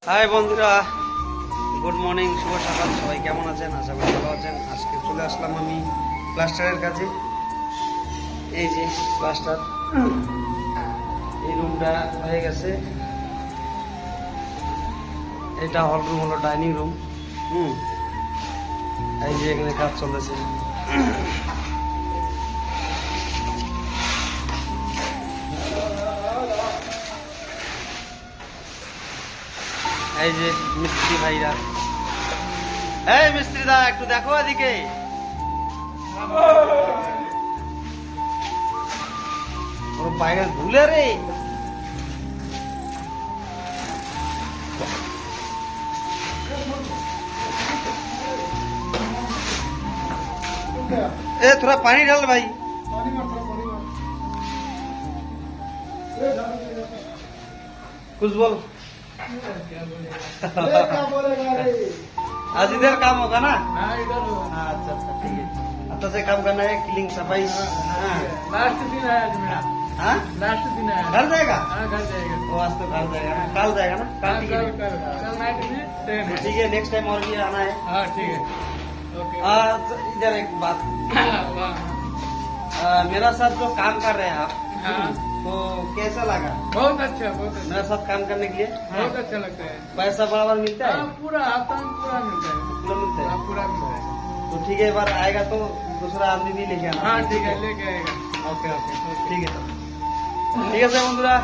High বন্ধুরা, good morning, শুভ সকাল। সবাই কেমন আছেন? আশা করি ভালো আছেন। আজকে চলে আসলাম আমি প্লাস্টারের কাছে। এই যে প্লাস্টার, এই রুমটা হয়ে গেছে। এটা হল রুম, হলো ডাইনিং রুম। এই যে এখানে কাজ চলতেছে। এই যে মিস্ত্রি ভাইরা, এই মিস্ত্রি দা একটু দেখো এদিকে। ওর বাইরে ধুলে রে। ए थोड़ा पानी डाल भाई। कुछ बोल। आज इधर काम होगा ना? अच्छा अच्छा, ठीक है। अच्छा से काम करना है, क्लीनिंग सफाई। लास्ट दिन है आज मेरा। हाँ, लास्ट दिन है। घर जाएगा? घर जाएगा। वो आज तो घर जाएगा ना, कल जाएगा ना? कल ठीक है, कल नाइट में ट्रेन है। ठीक है। नेक्स्ट टाइम और भी आना है। हाँ ठीक है, ओके। इधर एक बात, वाह। मेरा साथ जो काम कर रहे हैं आप, हाँ। तो कैसा लगा बहुत अच्छा, बहुत अच्छा, मेरे साथ काम करने के लिए? बहुत अच्छा लगता है। पैसा बराबर मिलता है? हाँ, पूरा हफ्ता में पूरा मिलता है। पूरा मिलता है? हाँ, पूरा मिलता है। तो ठीक है, एक बार आएगा तो दूसरा आदमी भी लेके आना। हाँ ठीक है, लेके आएगा। ओके ओके, ठीक है। ठीक है सर, बंधुरा।